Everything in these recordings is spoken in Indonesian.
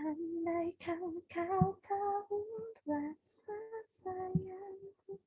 Andaikan kau tahu rasa sayangku.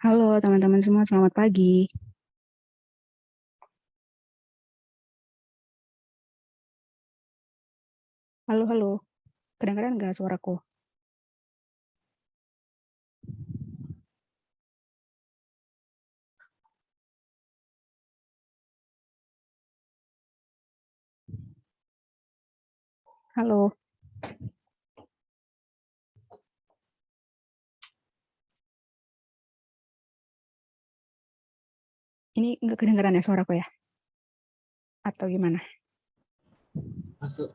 Halo teman-teman semua, selamat pagi. Halo, halo. Kedengaran nggak suaraku? Halo. Ini nggak kedengaran ya suaraku ya? Atau gimana? Masuk.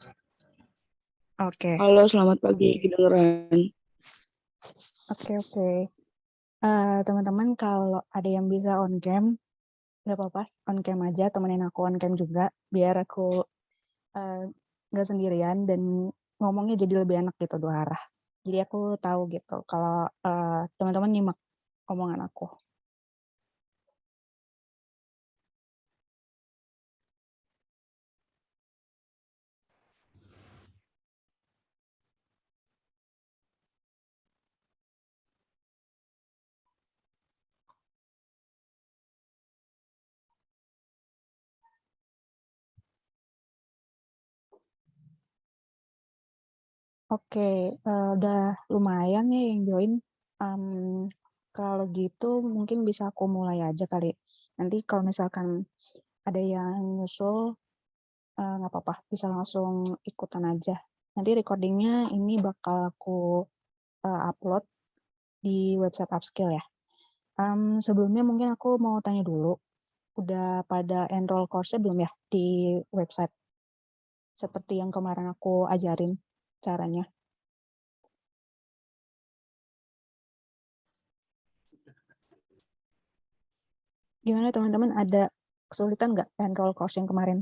Oke, Halo, selamat pagi, kedengeran. oke. Teman-teman kalau ada yang bisa on cam, nggak apa-apa, on cam aja, temenin aku on cam juga, biar aku nggak sendirian dan ngomongnya jadi lebih enak gitu dua arah. Jadi aku tahu gitu kalau teman-teman nyimak omongan aku. Oke, udah lumayan nih yang join. Kalau gitu mungkin bisa aku mulai aja kali. Nanti kalau misalkan ada yang nyusul, nggak apa-apa, bisa langsung ikutan aja. Nanti recordingnya ini bakal aku upload di website Upskill ya. Sebelumnya mungkin aku mau tanya dulu, udah pada enroll course-nya belum ya di website? Seperti yang kemarin aku ajarin caranya. Gimana teman-teman, ada kesulitan nggak enroll course yang kemarin?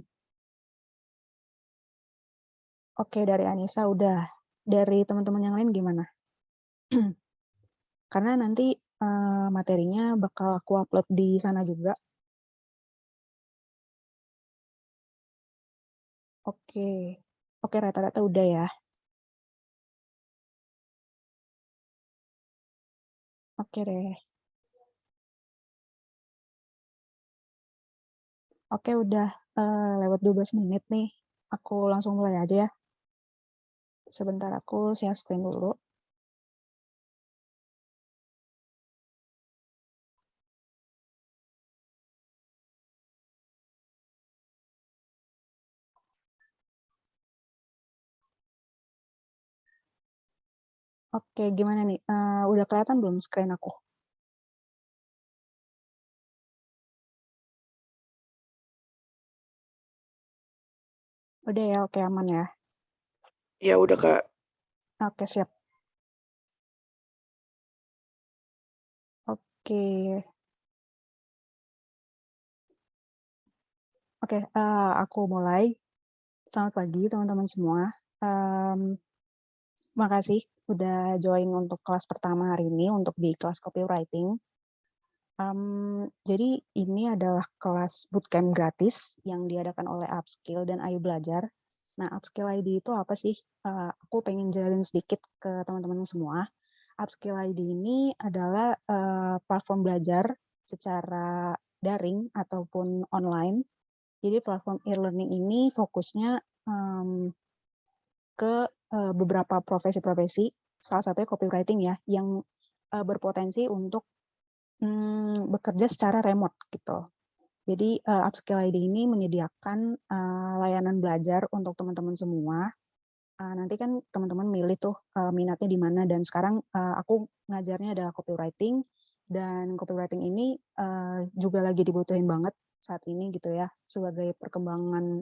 Oke, dari Anissa udah. Dari teman-teman yang lain gimana? Karena nanti materinya bakal aku upload di sana juga. Oke, oke rata-rata udah ya. Oke deh. Oke udah lewat 12 menit nih. Aku langsung mulai aja ya. Sebentar aku share screen dulu. Oke, gimana nih? Udah kelihatan belum screen aku? Udah ya, oke aman ya. Ya udah, Kak. Oke, siap. Oke. Oke, aku mulai. Selamat pagi teman-teman semua. Makasih udah join untuk kelas pertama hari ini untuk di kelas copywriting. Jadi ini adalah kelas bootcamp gratis yang diadakan oleh Upskill dan Ayo Belajar. Nah, Upskill ID itu apa sih? Aku pengen jelasin sedikit ke teman-teman semua. Upskill ID ini adalah platform belajar secara daring ataupun online. Jadi platform e-learning ini fokusnya ke beberapa profesi-profesi, salah satunya copywriting ya, yang berpotensi untuk bekerja secara remote gitu. Jadi Upskill ID ini menyediakan layanan belajar untuk teman-teman semua. Nanti kan teman-teman milih tuh minatnya di mana, dan sekarang aku ngajarnya adalah copywriting, dan copywriting ini juga lagi dibutuhin banget saat ini gitu ya, sebagai perkembangan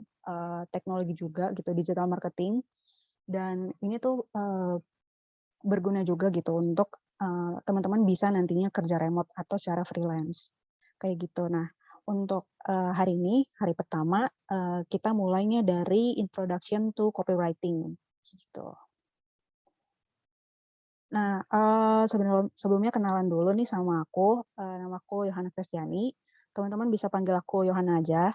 teknologi juga gitu, digital marketing. Dan ini tuh berguna juga gitu untuk teman-teman bisa nantinya kerja remote atau secara freelance kayak gitu. Nah, untuk hari ini, hari pertama, kita mulainya dari introduction to copywriting gitu. Nah, sebelumnya kenalan dulu nih sama aku. Nama aku Yohana Kristiani. Teman-teman bisa panggil aku Yohana aja.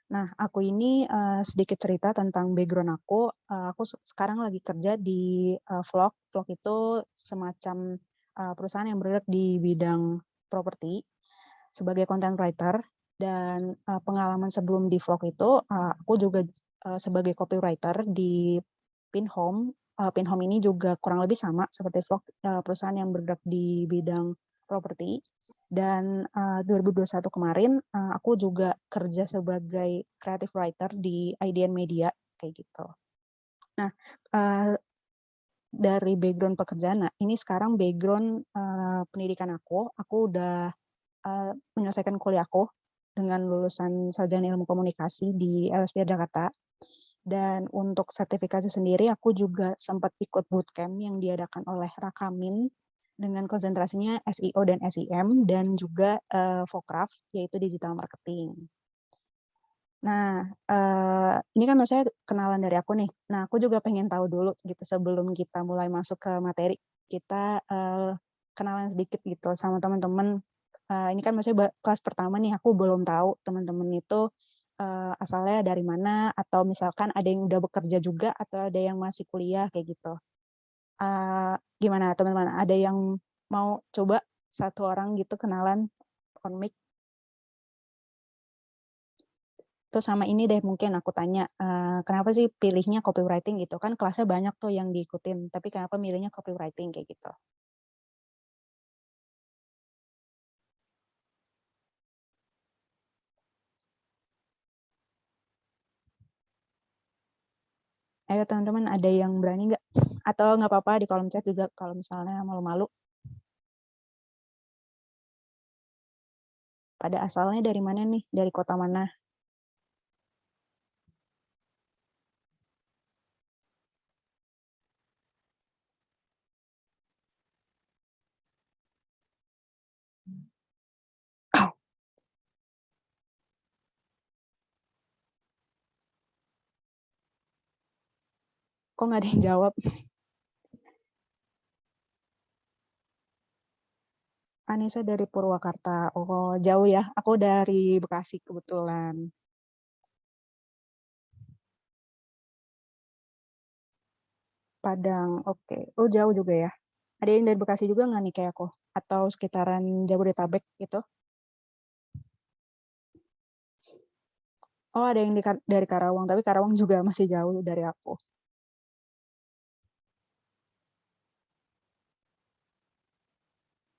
Nah, aku ini sedikit cerita tentang background aku. Aku sekarang lagi kerja di Vlog. Vlog itu semacam perusahaan yang bergerak di bidang properti sebagai content writer. Dan pengalaman sebelum di Vlog itu, aku juga sebagai copywriter di Pinhome. Pinhome ini juga kurang lebih sama seperti Vlog, perusahaan yang bergerak di bidang properti. Dan 2021 kemarin aku juga kerja sebagai creative writer di IDN Media kayak gitu. Nah, dari background pekerjaan, nah ini sekarang background pendidikan aku udah menyelesaikan kuliah aku dengan lulusan sarjana ilmu komunikasi di LSPR Jakarta. Dan untuk sertifikasi sendiri aku juga sempat ikut bootcamp yang diadakan oleh Rakamin dengan konsentrasinya SEO dan SEM dan juga Vokraf yaitu digital marketing. Nah, ini kan maksudnya kenalan dari aku nih. Nah, aku juga pengen tahu dulu gitu sebelum kita mulai masuk ke materi, kita kenalan sedikit gitu sama teman-teman. Ini kan maksudnya kelas pertama nih, aku belum tahu teman-teman itu asalnya dari mana, atau misalkan ada yang udah bekerja juga, atau ada yang masih kuliah kayak gitu. Gimana teman-teman? Ada yang mau coba satu orang gitu kenalan on mic? Terus sama ini deh mungkin aku tanya, kenapa sih pilihnya copywriting gitu? Kan kelasnya banyak tuh yang diikutin, tapi kenapa milihnya copywriting kayak gitu? Ayo teman-teman, ada yang berani nggak? Atau nggak apa-apa di kolom chat juga kalau misalnya malu-malu. Pada asalnya dari mana nih? Dari kota mana? Kok nggak ada yang jawab? Anissa dari Purwakarta. Oh, jauh ya. Aku dari Bekasi kebetulan. Padang, oke. Oh, jauh juga ya. Ada yang dari Bekasi juga nggak nih kayak aku? Atau sekitaran Jabodetabek gitu? Oh, ada yang dari Karawang, tapi Karawang juga masih jauh dari aku.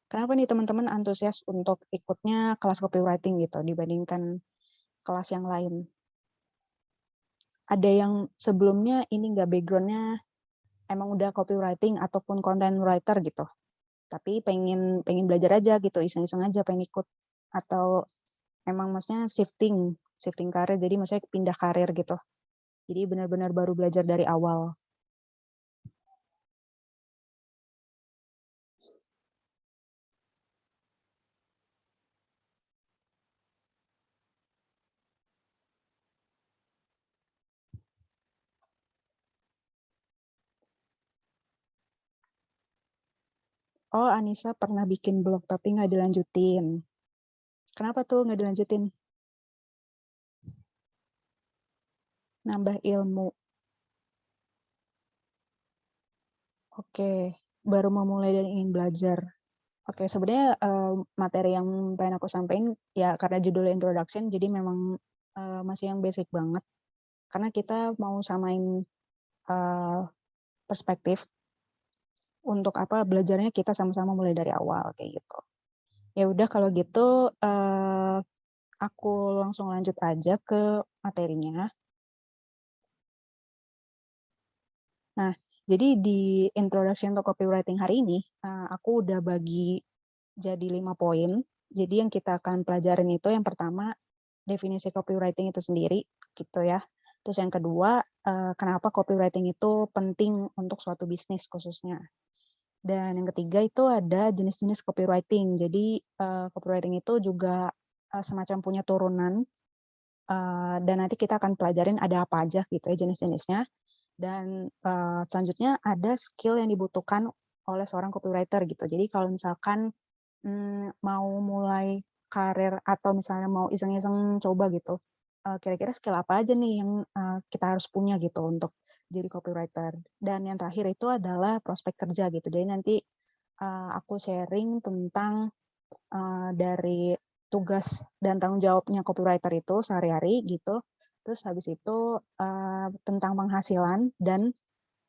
Kenapa nih teman-teman antusias untuk ikutnya kelas copywriting gitu dibandingkan kelas yang lain? Ada yang sebelumnya ini nggak background-nya emang udah copywriting ataupun content writer gitu, tapi pengen belajar aja gitu, iseng-iseng aja pengen ikut, atau emang maksudnya shifting karir, jadi maksudnya pindah karir gitu. Jadi benar-benar baru belajar dari awal. Oh, Anissa pernah bikin blog tapi nggak dilanjutin. Kenapa tuh nggak dilanjutin? Nambah ilmu. Oke, baru memulai dan ingin belajar. Oke, sebenarnya materi yang pengen aku sampaikan ya karena judulnya introduction, jadi memang masih yang basic banget. Karena kita mau samain perspektif untuk apa belajarnya kita sama-sama mulai dari awal kayak gitu. Ya udah kalau gitu aku langsung lanjut aja ke materinya. Nah, jadi di introduction to copywriting hari ini aku udah bagi jadi 5 poin. Jadi yang kita akan pelajarin itu yang pertama definisi copywriting itu sendiri gitu ya. Terus yang kedua, kenapa copywriting itu penting untuk suatu bisnis khususnya. Dan yang ketiga itu ada jenis-jenis copywriting. Jadi copywriting itu juga semacam punya turunan dan nanti kita akan pelajarin ada apa aja gitu ya jenis-jenisnya. Dan selanjutnya ada skill yang dibutuhkan oleh seorang copywriter gitu. Jadi kalau misalkan mau mulai karir atau misalnya mau iseng-iseng coba gitu, kira-kira skill apa aja nih yang kita harus punya gitu untuk jadi copywriter. Dan yang terakhir itu adalah prospek kerja gitu. Jadi nanti aku sharing tentang dari tugas dan tanggung jawabnya copywriter itu sehari-hari gitu. Terus habis itu tentang penghasilan dan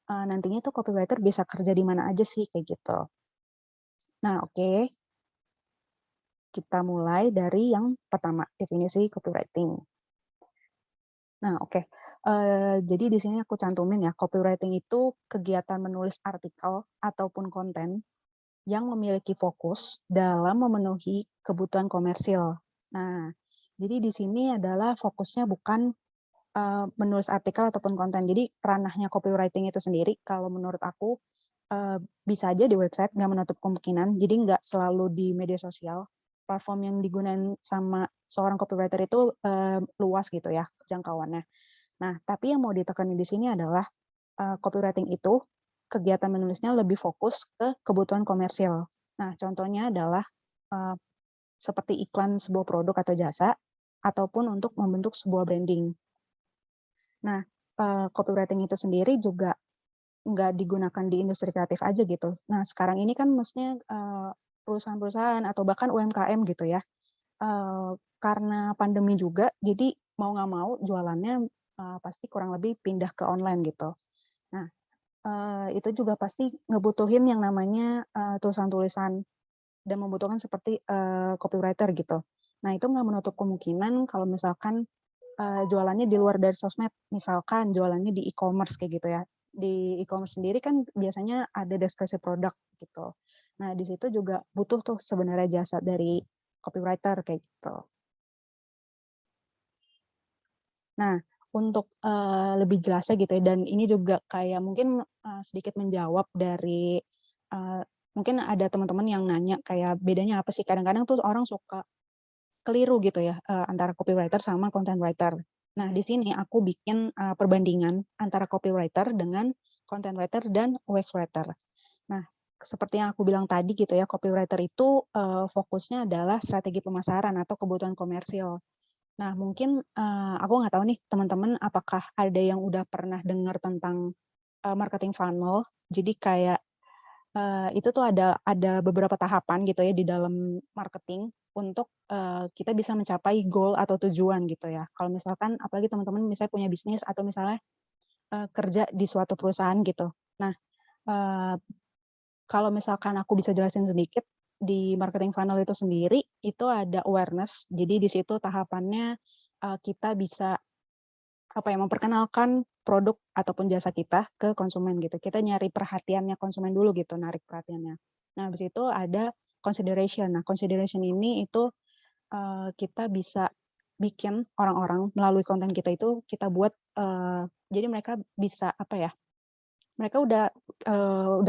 nantinya tuh copywriter bisa kerja di mana aja sih kayak gitu. Nah, oke. Kita mulai dari yang pertama, definisi copywriting. Nah, oke. Jadi di sini aku cantumin ya, copywriting itu kegiatan menulis artikel ataupun konten yang memiliki fokus dalam memenuhi kebutuhan komersil. Nah, jadi di sini adalah fokusnya bukan menulis artikel ataupun konten. Jadi ranahnya copywriting itu sendiri kalau menurut aku bisa aja di website, nggak menutup kemungkinan. Jadi nggak selalu di media sosial. Platform yang digunakan sama seorang copywriter itu luas gitu ya jangkauannya. Nah, tapi yang mau ditekanin di sini adalah copywriting itu kegiatan menulisnya lebih fokus ke kebutuhan komersial. Nah, contohnya adalah seperti iklan sebuah produk atau jasa, ataupun untuk membentuk sebuah branding. Nah, copywriting itu sendiri juga nggak digunakan di industri kreatif aja gitu. Nah, sekarang ini kan maksudnya perusahaan-perusahaan atau bahkan UMKM gitu ya, karena pandemi juga, jadi mau nggak mau jualannya pasti kurang lebih pindah ke online gitu. Nah, itu juga pasti ngebutuhin yang namanya tulisan-tulisan dan membutuhkan seperti copywriter gitu. Nah, itu nggak menutup kemungkinan kalau misalkan jualannya di luar dari sosmed, misalkan jualannya di e-commerce kayak gitu ya. Di e-commerce sendiri kan biasanya ada deskripsi produk gitu. Nah, di situ juga butuh tuh sebenarnya jasa dari copywriter kayak gitu. Nah, untuk lebih jelasnya gitu ya, dan ini juga kayak mungkin sedikit menjawab dari mungkin ada teman-teman yang nanya kayak bedanya apa sih? Kadang-kadang tuh orang suka keliru gitu ya antara copywriter sama content writer. Nah, di sini aku bikin perbandingan antara copywriter dengan content writer dan UX writer. Nah, seperti yang aku bilang tadi gitu ya, copywriter itu fokusnya adalah strategi pemasaran atau kebutuhan komersil. Nah, mungkin aku nggak tahu nih teman-teman apakah ada yang udah pernah dengar tentang marketing funnel. Jadi kayak itu tuh ada beberapa tahapan gitu ya di dalam marketing untuk kita bisa mencapai goal atau tujuan gitu ya. Kalau misalkan apalagi teman-teman misalnya punya bisnis atau misalnya kerja di suatu perusahaan gitu. Nah, kalau misalkan aku bisa jelasin sedikit, di marketing funnel itu sendiri, itu ada awareness. Jadi di situ tahapannya kita bisa memperkenalkan produk ataupun jasa kita ke konsumen gitu. Kita nyari perhatiannya konsumen dulu gitu, narik perhatiannya. Nah, habis itu ada consideration. Nah, consideration ini itu kita bisa bikin orang-orang melalui konten kita itu kita buat jadi mereka bisa mereka udah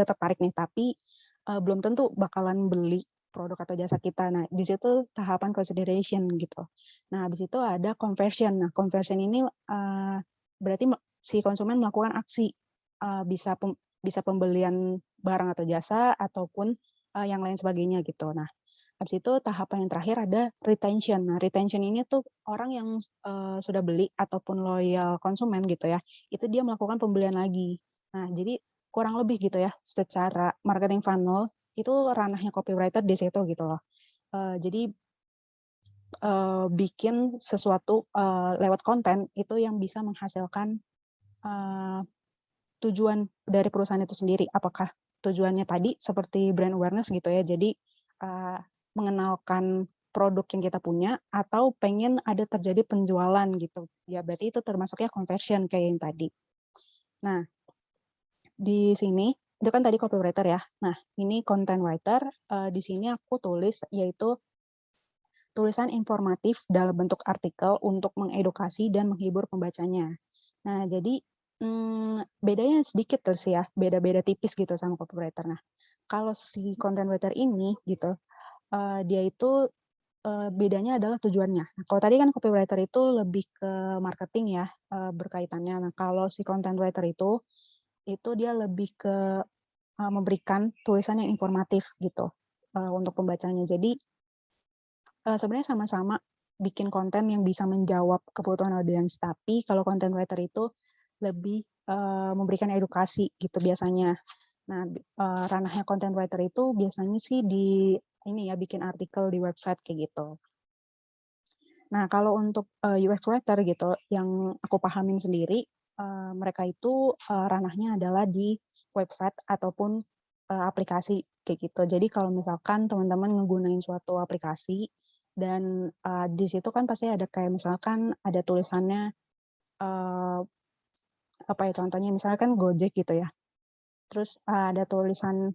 tertarik nih, tapi belum tentu bakalan beli produk atau jasa kita. Nah, di situ tahapan consideration gitu. Nah, habis itu ada conversion. Nah, conversion ini berarti si konsumen melakukan aksi, bisa pembelian barang atau jasa ataupun yang lain sebagainya gitu. Nah, habis itu tahapan yang terakhir ada retention. Nah, retention ini tuh orang yang sudah beli ataupun loyal konsumen gitu ya, itu dia melakukan pembelian lagi. Nah, jadi kurang lebih gitu ya, secara marketing funnel itu ranahnya copywriter di situ gitu loh. Jadi bikin sesuatu lewat konten itu yang bisa menghasilkan tujuan dari perusahaan itu sendiri. Apakah tujuannya tadi seperti brand awareness gitu ya, jadi mengenalkan produk yang kita punya atau pengen ada terjadi penjualan gitu. Ya berarti itu termasuknya conversion kayak yang tadi. Nah, di sini itu kan tadi copywriter ya. Nah, ini content writer. Di sini aku tulis yaitu tulisan informatif dalam bentuk artikel untuk mengedukasi dan menghibur pembacanya. Nah, jadi bedanya sedikit terus ya, beda-beda tipis gitu sama copywriter. Nah, kalau si content writer ini gitu, dia itu bedanya adalah tujuannya. Nah, kalau tadi kan copywriter itu lebih ke marketing ya berkaitannya. Nah, kalau si content writer itu dia lebih ke memberikan tulisan yang informatif gitu untuk pembacanya. Jadi sebenarnya sama-sama bikin konten yang bisa menjawab kebutuhan audiens, tapi kalau content writer itu lebih memberikan edukasi gitu biasanya. Nah, ranahnya content writer itu biasanya sih di ini ya bikin artikel di website kayak gitu. Nah, kalau untuk UX writer gitu, yang aku pahamin sendiri, mereka itu ranahnya adalah di website ataupun aplikasi kayak gitu. Jadi kalau misalkan teman-teman ngegunain suatu aplikasi dan di situ kan pasti ada kayak misalkan ada tulisannya contohnya misalkan Gojek gitu ya. Terus ada tulisan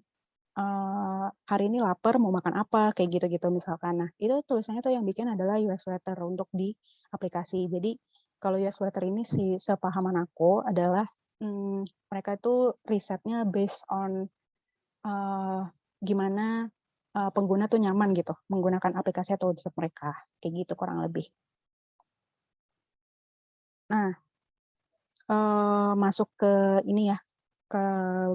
hari ini lapar mau makan apa kayak gitu-gitu misalkan. Nah, itu tulisannya tuh yang bikin adalah UX writer untuk di aplikasi. Jadi kalau US Water ini sepahaman aku adalah mereka itu risetnya based on gimana pengguna tuh nyaman gitu menggunakan aplikasi atau website mereka, kayak gitu kurang lebih. Nah, masuk ke ini ya, ke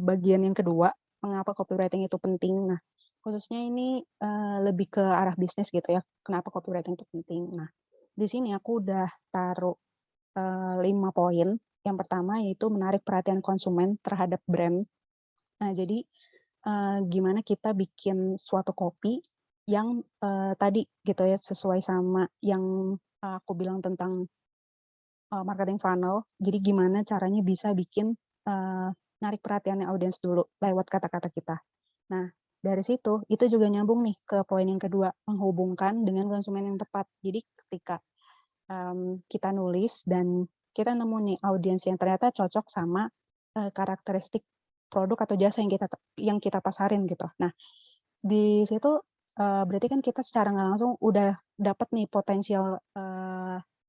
bagian yang kedua, mengapa copywriting itu penting. Nah, khususnya ini lebih ke arah bisnis gitu ya, kenapa copywriting itu penting. Nah, di sini aku udah taruh 5 poin. Yang pertama yaitu menarik perhatian konsumen terhadap brand. Nah, jadi gimana kita bikin suatu copy yang tadi gitu ya, sesuai sama yang aku bilang tentang marketing funnel. Jadi gimana caranya bisa bikin narik perhatiannya audiens dulu lewat kata-kata kita. Nah, dari situ itu juga nyambung nih ke poin yang kedua, menghubungkan dengan konsumen yang tepat. Jadi ketika kita nulis dan kita nemu nih audiens yang ternyata cocok sama karakteristik produk atau jasa yang kita pasarin gitu. Nah, di situ berarti kan kita secara nggak langsung udah dapat nih potensial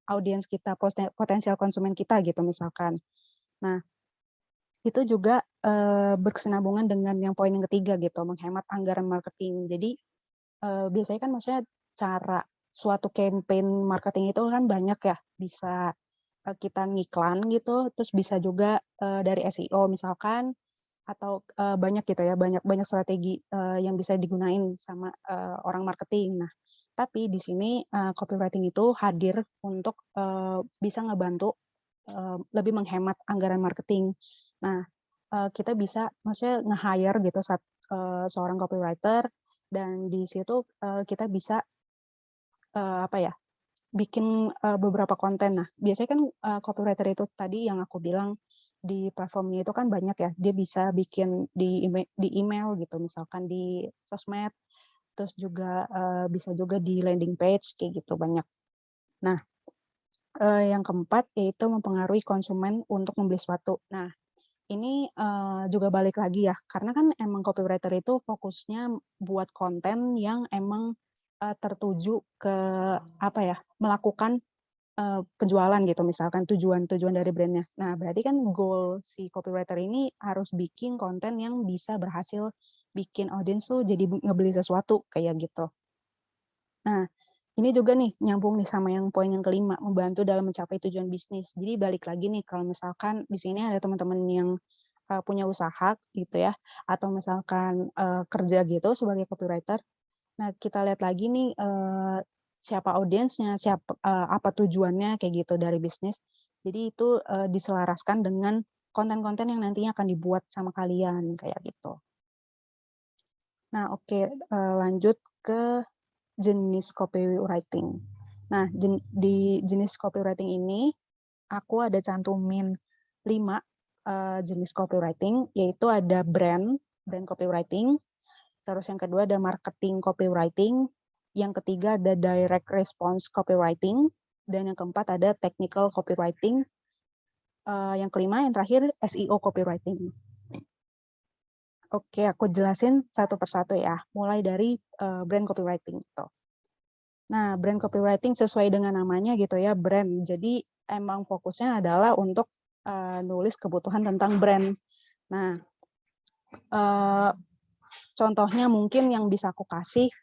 audiens kita, potensial konsumen kita gitu misalkan. Nah, itu juga berkesinambungan dengan yang poin yang ketiga gitu, menghemat anggaran marketing. Jadi biasanya kan maksudnya cara suatu campaign marketing itu kan banyak ya, bisa kita ngiklan gitu, terus bisa juga dari SEO misalkan, atau banyak gitu ya, banyak strategi yang bisa digunain sama orang marketing. Nah, tapi di sini copywriting itu hadir untuk bisa ngebantu lebih menghemat anggaran marketing. Nah, kita bisa maksudnya nge-hire gitu seorang copywriter, dan di situ kita bisa apa ya, bikin beberapa konten. Nah, biasanya kan copywriter itu tadi yang aku bilang di platformnya itu kan banyak ya. Dia bisa bikin di email gitu, misalkan di sosmed, terus juga bisa juga di landing page kayak gitu banyak. Nah, yang keempat yaitu mempengaruhi konsumen untuk membeli sesuatu. Nah, ini juga balik lagi ya, karena kan emang copywriter itu fokusnya buat konten yang emang tertuju ke apa ya, melakukan penjualan gitu, misalkan tujuan dari brand-nya. Nah, berarti kan goal si copywriter ini harus bikin konten yang bisa berhasil bikin audiens tuh jadi ngebeli sesuatu kayak gitu. Nah, ini juga nih nyambung nih sama yang poin yang kelima, membantu dalam mencapai tujuan bisnis. Jadi balik lagi nih, kalau misalkan di sini ada teman-teman yang punya usaha gitu ya, atau misalkan kerja gitu sebagai copywriter. Nah, kita lihat lagi nih siapa audiensnya, apa tujuannya kayak gitu dari bisnis. Jadi itu diselaraskan dengan konten-konten yang nantinya akan dibuat sama kalian kayak gitu. Nah, oke, lanjut ke jenis copywriting. Nah, di jenis copywriting ini aku ada cantumin 5 jenis copywriting, yaitu ada brand copywriting, terus yang kedua ada marketing copywriting, yang ketiga ada direct response copywriting, dan yang keempat ada technical copywriting, yang kelima yang terakhir SEO copywriting. Oke, aku jelasin satu persatu ya, mulai dari brand copywriting gitu. Nah, brand copywriting sesuai dengan namanya gitu ya, brand. Jadi emang fokusnya adalah untuk nulis kebutuhan tentang brand. Nah, contohnya mungkin yang bisa aku kasih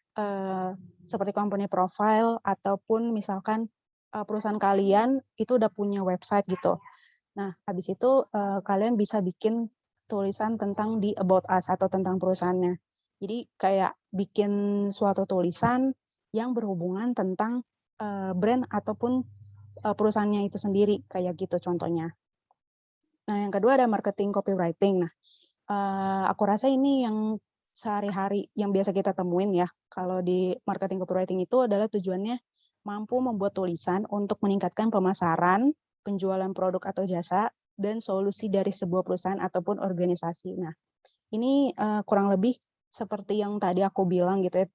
seperti company profile, ataupun misalkan perusahaan kalian itu udah punya website gitu. Nah, habis itu kalian bisa bikin tulisan tentang di About Us atau tentang perusahaannya. Jadi kayak bikin suatu tulisan yang berhubungan tentang brand ataupun perusahaannya itu sendiri, kayak gitu contohnya. Nah, yang kedua ada marketing copywriting. Nah, aku rasa ini yang sehari-hari yang biasa kita temuin ya. Kalau di marketing copywriting itu adalah tujuannya mampu membuat tulisan untuk meningkatkan pemasaran, penjualan produk atau jasa, dan solusi dari sebuah perusahaan ataupun organisasi. Nah, ini kurang lebih seperti yang tadi aku bilang gitu ya,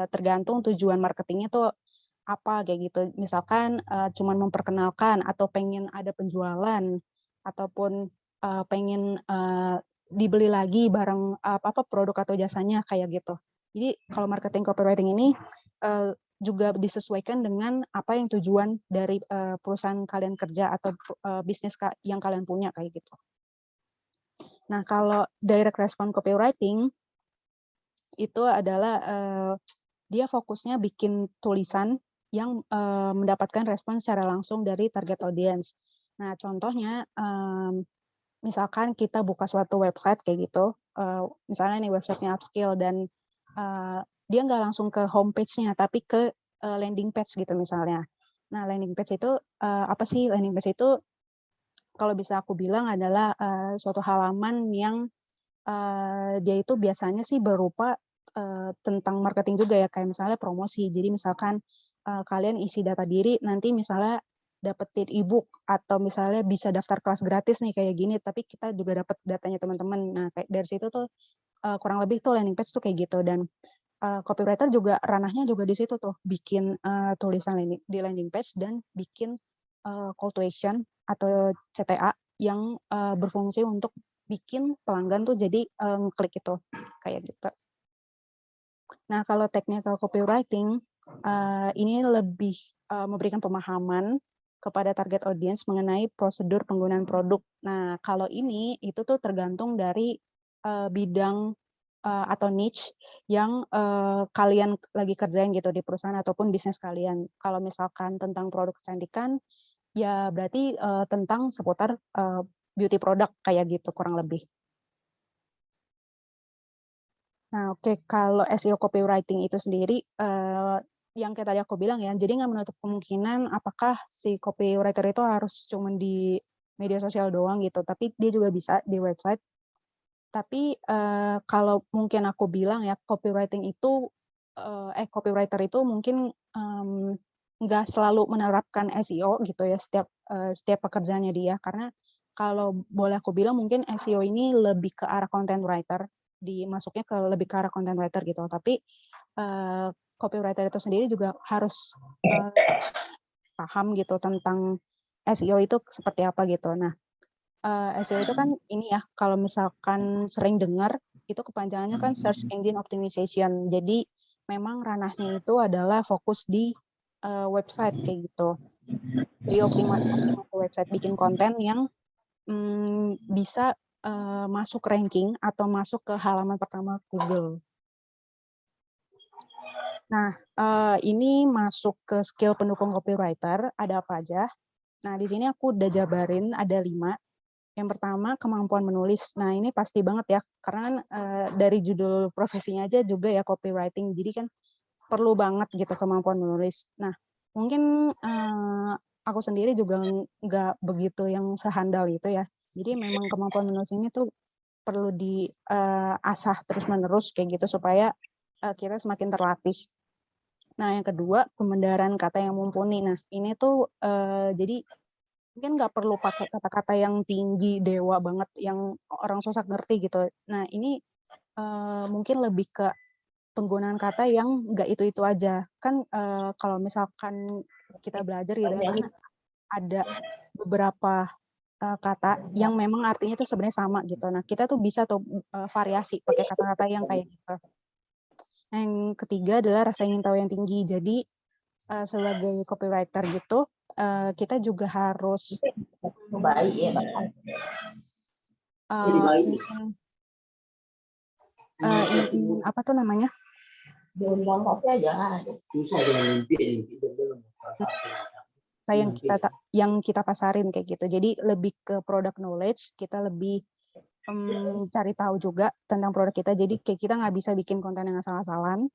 tergantung tujuan marketingnya tuh apa kayak gitu. Misalkan cuman memperkenalkan atau pengen ada penjualan, ataupun pengen dibeli lagi barang apa produk atau jasanya kayak gitu. Jadi kalau marketing copywriting ini juga disesuaikan dengan apa yang tujuan dari perusahaan kalian kerja atau bisnis yang kalian punya kayak gitu. Nah, kalau direct response copywriting itu adalah dia fokusnya bikin tulisan yang mendapatkan respon secara langsung dari target audience. Nah, contohnya misalkan kita buka suatu website kayak gitu, misalnya nih websitenya Upskill dan dia nggak langsung ke homepage-nya, tapi ke landing page gitu misalnya. Nah, landing page itu apa sih? Landing page itu kalau bisa aku bilang adalah suatu halaman yang dia itu biasanya sih berupa tentang marketing juga ya, kayak misalnya promosi. Jadi misalkan kalian isi data diri, nanti misalnya dapetin ebook atau misalnya bisa daftar kelas gratis nih kayak gini, tapi kita juga dapat datanya teman-teman. Nah, kayak dari situ tuh kurang lebih tuh landing page tuh kayak gitu. Dan copywriter juga ranahnya juga di situ tuh, bikin tulisan di landing page dan bikin call to action atau CTA yang berfungsi untuk bikin pelanggan tuh jadi ngeklik itu kayak gitu. Nah, kalau technical copywriting ini lebih memberikan pemahaman kepada target audience mengenai prosedur penggunaan produk. Nah, kalau ini itu tuh tergantung dari bidang atau niche yang kalian lagi kerjain gitu di perusahaan ataupun bisnis kalian. Kalau misalkan tentang produk kecantikan, ya berarti tentang seputar beauty product kayak gitu kurang lebih. Nah, oke, kalau SEO copywriting itu sendiri, yang kayak tadi aku bilang ya, jadi nggak menutup kemungkinan apakah si copywriter itu harus cuma di media sosial doang gitu, tapi dia juga bisa di website. Tapi kalau mungkin aku bilang ya, copywriting itu, copywriter itu mungkin nggak selalu menerapkan SEO gitu ya, setiap pekerjaannya dia, karena kalau boleh aku bilang mungkin SEO ini lebih ke arah content writer, masuknya lebih ke arah content writer gitu. Tapi copywriter itu sendiri juga harus paham gitu tentang SEO itu seperti apa gitu. Nah, SEO itu kan ini ya, kalau misalkan sering dengar, itu kepanjangannya kan Search Engine Optimization. Jadi memang ranahnya itu adalah fokus di website kayak gitu. Jadi optimasi website, bikin konten yang bisa masuk ranking atau masuk ke halaman pertama Google. Nah, ini masuk ke skill pendukung copywriter, ada apa aja? Nah, di sini aku udah jabarin ada 5. Yang pertama, kemampuan menulis. Nah, ini pasti banget ya, karena kan dari judul profesinya aja juga ya copywriting, jadi kan perlu banget gitu kemampuan menulis. Nah, mungkin aku sendiri juga nggak begitu yang sehandal itu ya. Jadi memang kemampuan menulis ini tuh perlu diasah terus-menerus kayak gitu supaya kita semakin terlatih. Nah, yang kedua, pembendaharaan kata yang mumpuni. Nah, ini tuh jadi mungkin nggak perlu pakai kata-kata yang tinggi, dewa banget, yang orang susah ngerti gitu. Nah, ini mungkin lebih ke penggunaan kata yang nggak itu-itu aja. Kan kalau misalkan kita belajar gitu kan ada beberapa kata yang memang artinya itu sebenarnya sama gitu. Nah, kita tuh bisa tuh variasi pakai kata-kata yang kayak gitu. Yang ketiga adalah rasa ingin tahu yang tinggi. Jadi sebagai copywriter gitu, kita juga harus ingin apa tuh namanya? Yang kita pasarin kayak gitu. Jadi lebih ke product knowledge, kita lebih cari tahu juga tentang produk kita. Jadi kayak kita nggak bisa bikin konten yang asal-asalan.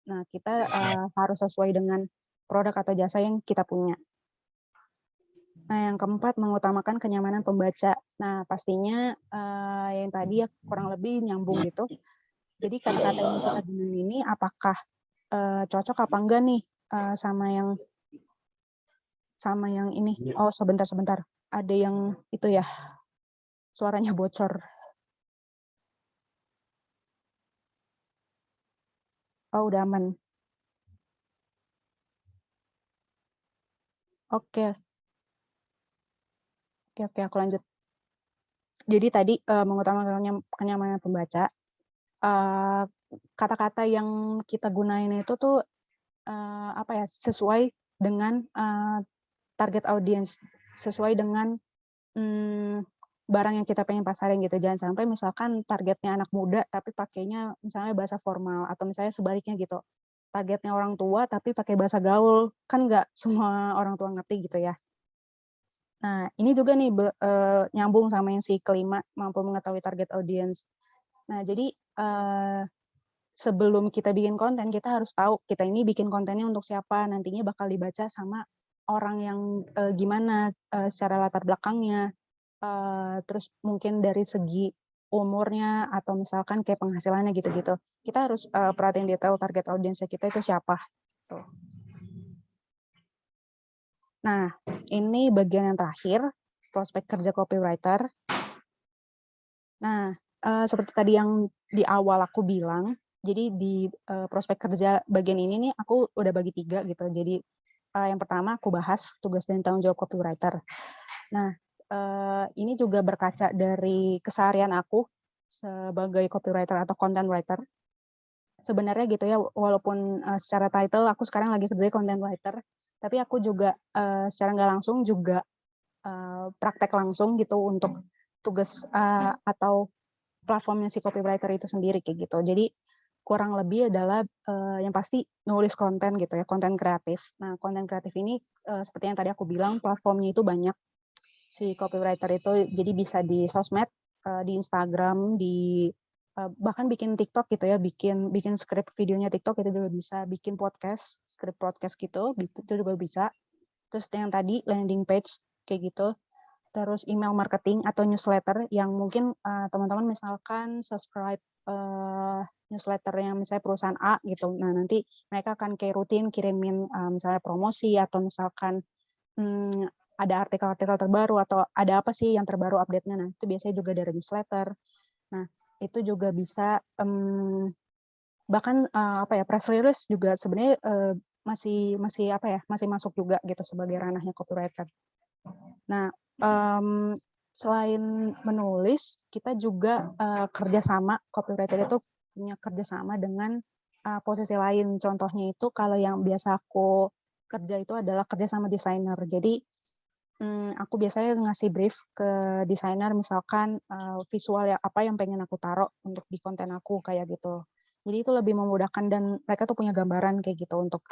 Nah, kita harus sesuai dengan produk atau jasa yang kita punya. Nah, yang keempat, mengutamakan kenyamanan pembaca. Nah, pastinya yang tadi ya kurang lebih nyambung gitu. Jadi kata-kata yang kita gunain ini apakah cocok apa enggak nih sama yang ini. Oh, sebentar. Ada yang itu ya, suaranya bocor. Oh, udah aman. Oke, aku lanjut. Jadi tadi mengutamakan kenyamanan pembaca. Kata-kata yang kita gunain itu tuh apa ya, sesuai dengan target audience, sesuai dengan barang yang kita pengen pasarin gitu. Jangan sampai misalkan targetnya anak muda tapi pakainya misalnya bahasa formal, atau misalnya sebaliknya gitu. Targetnya orang tua tapi pakai bahasa gaul, kan nggak semua orang tua ngerti gitu ya. Nah, ini juga nih nyambung sama yang si kelima, mampu mengetahui target audience. Nah, jadi sebelum kita bikin konten, kita harus tahu kita ini bikin kontennya untuk siapa, nantinya bakal dibaca sama orang yang gimana secara latar belakangnya, terus mungkin dari segi umurnya atau misalkan kayak penghasilannya gitu-gitu. Kita harus perhatiin detail target audiensnya kita itu siapa. Tuh. Nah, ini bagian yang terakhir, prospek kerja copywriter. Nah, seperti tadi yang di awal aku bilang, jadi di prospek kerja bagian ini nih aku udah bagi 3 gitu. Jadi yang pertama aku bahas tugas dan tanggung jawab copywriter. Nah, ini juga berkaca dari keseharian aku sebagai copywriter atau content writer. Sebenarnya gitu ya, walaupun secara title aku sekarang lagi kerja content writer, tapi aku juga secara nggak langsung juga praktek langsung gitu untuk tugas atau platformnya si copywriter itu sendiri kayak gitu. Jadi kurang lebih adalah yang pasti nulis konten gitu ya, konten kreatif. Nah, konten kreatif ini seperti yang tadi aku bilang, platformnya itu banyak. Si copywriter itu jadi bisa di sosmed, di Instagram, di bahkan bikin TikTok gitu ya, bikin skrip videonya TikTok itu juga bisa, bikin podcast, skrip podcast gitu, itu juga bisa. Terus yang tadi landing page kayak gitu, terus email marketing atau newsletter yang mungkin teman-teman misalkan subscribe newsletter yang misalnya perusahaan A gitu, nah nanti mereka akan kayak rutin kirimin misalnya promosi atau misalkan ada artikel-artikel terbaru atau ada apa sih yang terbaru update-nya, nah itu biasanya juga dari newsletter. Nah itu juga bisa bahkan apa ya, press release juga sebenarnya masih apa ya, masih masuk juga gitu sebagai ranahnya copywriter. Nah, selain menulis, kita juga kerjasama, copywriter itu punya kerjasama dengan posisi lain. Contohnya itu kalau yang biasa aku kerja itu adalah kerja sama desainer. Jadi aku biasanya ngasih brief ke desainer, misalkan visual ya apa yang pengen aku taruh untuk di konten aku kayak gitu. Jadi itu lebih memudahkan dan mereka tuh punya gambaran kayak gitu untuk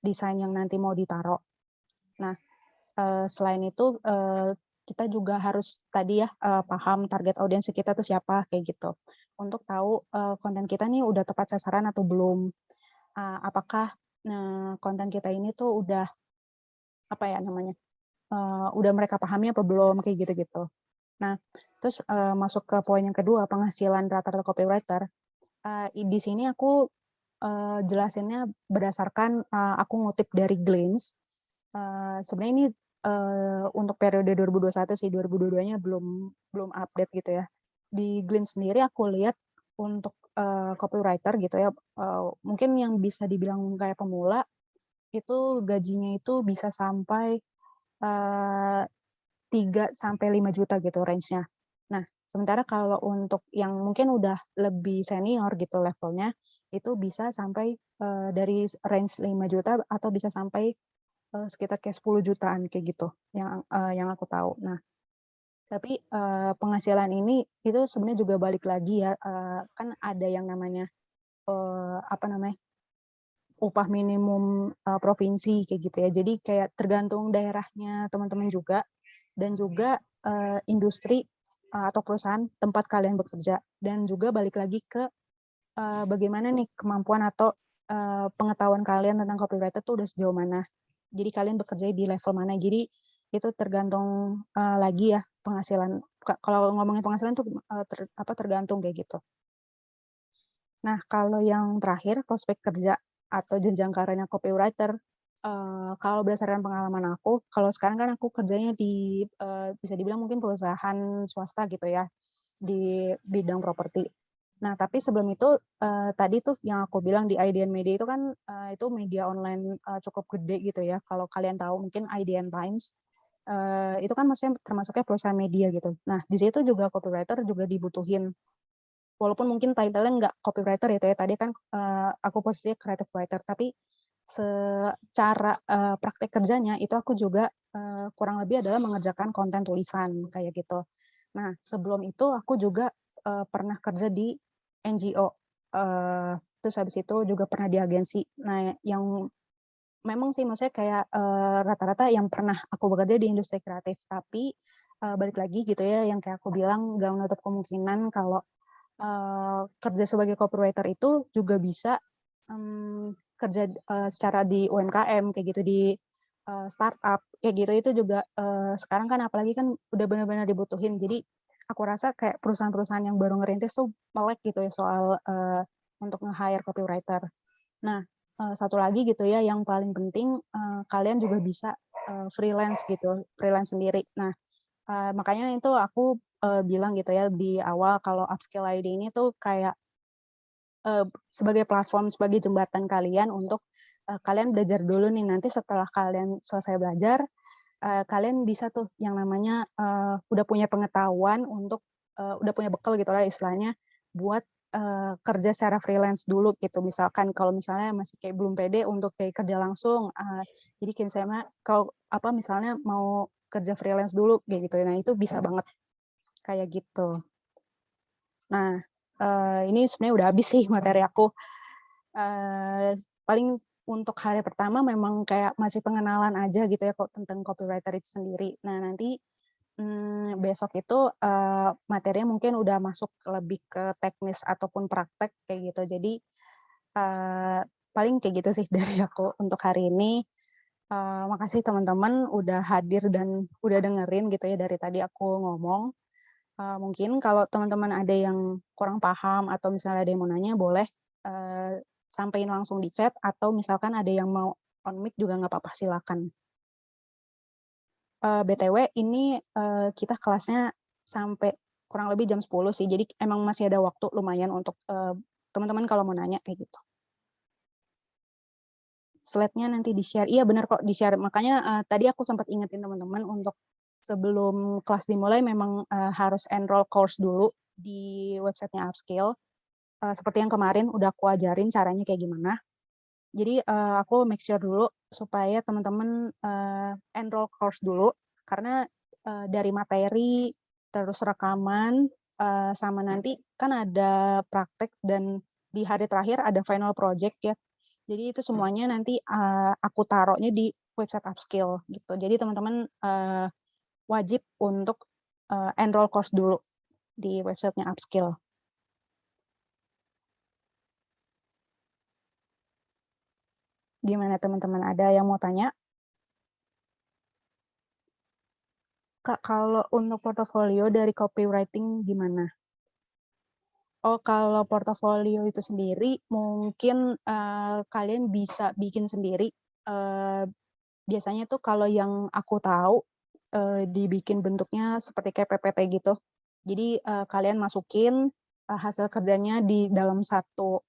desain yang nanti mau ditaruh. Nah, selain itu kita juga harus tadi ya paham target audiens kita tuh siapa kayak gitu. Untuk tahu konten kita nih udah tepat sasaran atau belum. Apakah konten kita ini tuh udah apa ya namanya? Udah mereka pahami apa belum kayak gitu-gitu. Nah, terus masuk ke poin yang kedua, penghasilan rata-rata copywriter. Di sini aku jelasinnya berdasarkan aku ngutip dari Glints. Sebenarnya ini untuk periode 2021 sih, 2022-nya belum update gitu ya. Di Glints sendiri aku lihat untuk copywriter gitu ya, mungkin yang bisa dibilang kayak pemula itu gajinya itu bisa sampai 3 sampai 5 juta gitu range-nya. Nah, sementara kalau untuk yang mungkin udah lebih senior gitu levelnya, itu bisa sampai dari range 5 juta atau bisa sampai sekitar kayak 10 jutaan kayak gitu yang aku tahu. Nah, tapi penghasilan ini itu sebenarnya juga balik lagi ya, kan ada yang namanya apa namanya, upah minimum provinsi kayak gitu ya. Jadi kayak tergantung daerahnya teman-teman juga, dan juga industri atau perusahaan tempat kalian bekerja, dan juga balik lagi ke bagaimana nih kemampuan atau pengetahuan kalian tentang copywriter tuh udah sejauh mana. Jadi kalian bekerja di level mana. Jadi itu tergantung lagi ya penghasilan. Kalau ngomongin penghasilan tuh tergantung kayak gitu. Nah, kalau yang terakhir prospek kerja atau jenjang karirnya copywriter, kalau berdasarkan pengalaman aku, kalau sekarang kan aku kerjanya di bisa dibilang mungkin perusahaan swasta gitu ya, di bidang properti. Nah, tapi sebelum itu tadi tuh yang aku bilang di IDN Media itu kan itu media online cukup gede gitu ya. Kalau kalian tahu mungkin IDN Times itu kan maksudnya termasuknya perusahaan media gitu. Nah, di situ juga copywriter juga dibutuhin. Walaupun mungkin title-nya nggak copywriter gitu ya, tadi kan aku posisinya creative writer, tapi secara praktek kerjanya itu aku juga kurang lebih adalah mengerjakan konten tulisan kayak gitu. Nah, sebelum itu aku juga pernah kerja di NGO. Terus habis itu juga pernah di agensi. Nah, yang memang sih maksudnya kayak rata-rata yang pernah aku bekerja di industri kreatif. Tapi balik lagi gitu ya, yang kayak aku bilang nggak menutup kemungkinan kalau kerja sebagai copywriter itu juga bisa kerja secara di UMKM kayak gitu, di startup kayak gitu. Itu juga sekarang kan apalagi kan udah benar-benar dibutuhin. Jadi aku rasa kayak perusahaan-perusahaan yang baru ngerintis tuh melek gitu ya soal untuk nge-hire copywriter. Nah, satu lagi gitu ya yang paling penting, kalian juga bisa freelance gitu, freelance sendiri. Nah, makanya itu aku bilang gitu ya di awal kalau Upskill ID ini tuh kayak sebagai platform, sebagai jembatan kalian untuk kalian belajar dulu nih. Nanti setelah kalian selesai belajar, kalian bisa tuh yang namanya udah punya pengetahuan untuk udah punya bekal gitu lah istilahnya buat kerja secara freelance dulu gitu. Misalkan kalau misalnya masih kayak belum pede untuk kayak kerja langsung, jadi kayak misalnya kalau misalnya mau kerja freelance dulu kayak gitu. Nah, itu bisa banget kayak gitu. Nah, ini sebenarnya udah habis sih materi aku. Paling untuk hari pertama memang kayak masih pengenalan aja gitu ya kok tentang copywriter itu sendiri. Nah, nanti besok itu materinya mungkin udah masuk lebih ke teknis ataupun praktek kayak gitu. Jadi paling kayak gitu sih dari aku untuk hari ini. Makasih teman-teman udah hadir dan udah dengerin gitu ya dari tadi aku ngomong. Mungkin kalau teman-teman ada yang kurang paham atau misalnya ada yang mau nanya boleh sampaikan langsung di chat atau misalkan ada yang mau on mic juga nggak apa-apa, silakan. BTW ini kita kelasnya sampai kurang lebih jam 10 sih, jadi emang masih ada waktu lumayan untuk teman-teman kalau mau nanya kayak gitu. Slide-nya nanti di-share. Iya benar kok di-share. Makanya tadi aku sempat ingetin teman-teman untuk sebelum kelas dimulai memang harus enroll course dulu di websitenya Upskill. Seperti yang kemarin udah aku ajarin caranya kayak gimana. Jadi aku make sure dulu supaya teman-teman enroll course dulu karena dari materi terus rekaman sama nanti kan ada praktek dan di hari terakhir ada final project ya. Jadi itu semuanya nanti aku taruhnya di website Upskill gitu. Jadi teman-teman wajib untuk enroll course dulu di websitenya Upskill. Gimana teman-teman? Ada yang mau tanya? Kak, kalau untuk portofolio dari copywriting gimana? Oh, kalau portofolio itu sendiri mungkin kalian bisa bikin sendiri. Biasanya tuh kalau yang aku tahu dibikin bentuknya seperti kayak PPT gitu. Jadi kalian masukin hasil kerjanya di dalam satu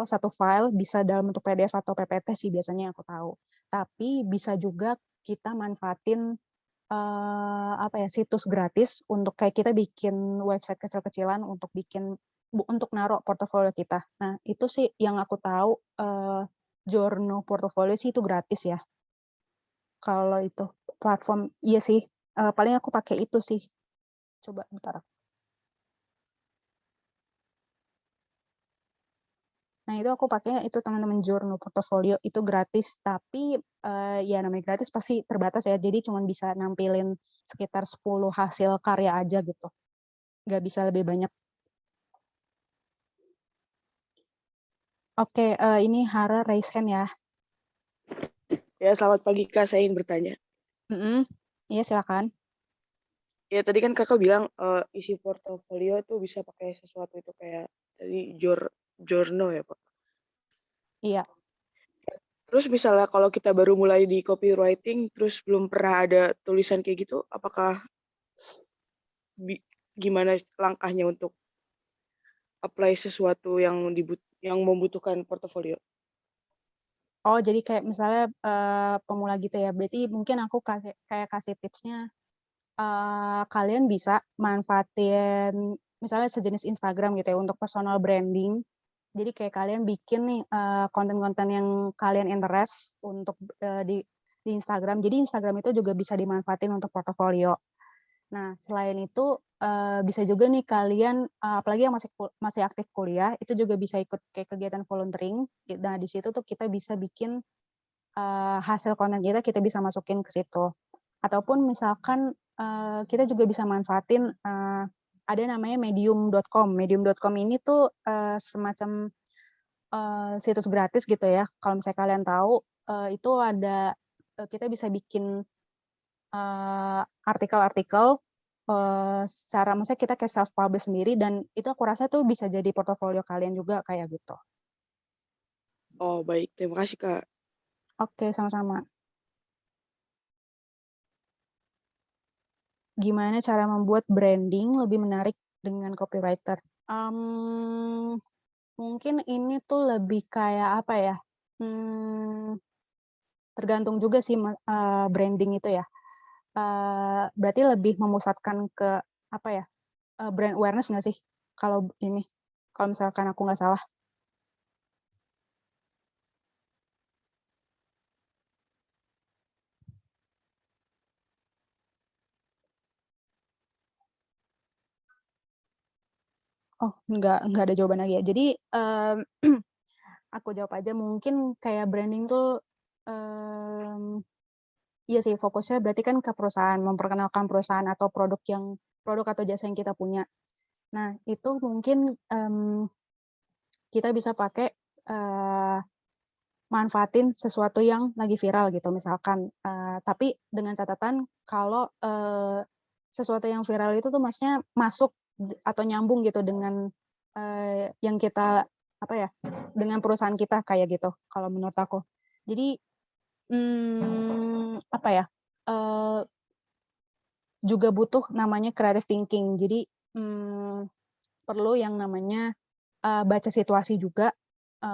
satu file, bisa dalam bentuk PDF atau PPT sih biasanya aku tahu. Tapi bisa juga kita manfaatin situs gratis untuk kayak kita bikin website kecil-kecilan untuk naruh portofolio kita. Nah, itu sih yang aku tahu Journo Portofolio sih itu gratis ya. Kalau itu platform iya sih, paling aku pakai itu sih. Coba bentar. Nah, itu aku pakainya itu teman-teman Journo Portofolio itu gratis, tapi ya namanya gratis pasti terbatas ya. Jadi cuma bisa nampilin sekitar 10 hasil karya aja gitu. Nggak bisa lebih banyak. Oke, ini Hara raise hand ya. Ya, selamat pagi Kak, saya ingin bertanya. Iya, silakan. Ya, tadi kan Kakak bilang isi portofolio itu bisa pakai sesuatu itu kayak tadi journal ya, Pak. Iya. Terus misalnya kalau kita baru mulai di copywriting terus belum pernah ada tulisan kayak gitu, apakah gimana langkahnya untuk apply sesuatu yang membutuhkan portofolio? Oh, jadi kayak misalnya pemula gitu ya. Berarti mungkin aku kasih tipsnya kalian bisa manfaatin misalnya sejenis Instagram gitu ya untuk personal branding. Jadi kayak kalian bikin nih konten-konten yang kalian interest untuk di Instagram. Jadi Instagram itu juga bisa dimanfaatin untuk portofolio. Nah, selain itu bisa juga nih kalian apalagi yang masih aktif kuliah itu juga bisa ikut kayak kegiatan volunteering. Nah, di situ tuh kita bisa bikin hasil konten kita bisa masukin ke situ. Ataupun misalkan kita juga bisa manfaatin ada namanya medium.com. Medium.com ini tuh semacam situs gratis gitu ya. Kalau misalnya kalian tahu itu ada kita bisa bikin artikel-artikel secara maksudnya kita kayak self publish sendiri dan itu aku rasa tuh bisa jadi portofolio kalian juga kayak gitu. Oh, baik. Terima kasih, Kak. Oke, sama-sama. Gimana cara membuat branding lebih menarik dengan copywriter? Mungkin ini tuh lebih kayak apa ya? Tergantung juga sih branding itu ya. Berarti lebih memusatkan ke apa ya? Brand awareness nggak sih? Kalau ini, kalau misalkan aku nggak salah. Oh, nggak ada jawaban lagi ya. Jadi aku jawab aja mungkin kayak branding tuh iya sih fokusnya berarti kan ke perusahaan, memperkenalkan perusahaan atau produk atau jasa yang kita punya. Nah, itu mungkin kita bisa pakai manfaatin sesuatu yang lagi viral gitu misalkan. Tapi dengan catatan kalau sesuatu yang viral itu tuh maksudnya masuk atau nyambung gitu dengan yang kita apa ya dengan perusahaan kita kayak gitu kalau menurut aku. Jadi apa ya juga butuh namanya creative thinking. Jadi perlu yang namanya baca situasi juga,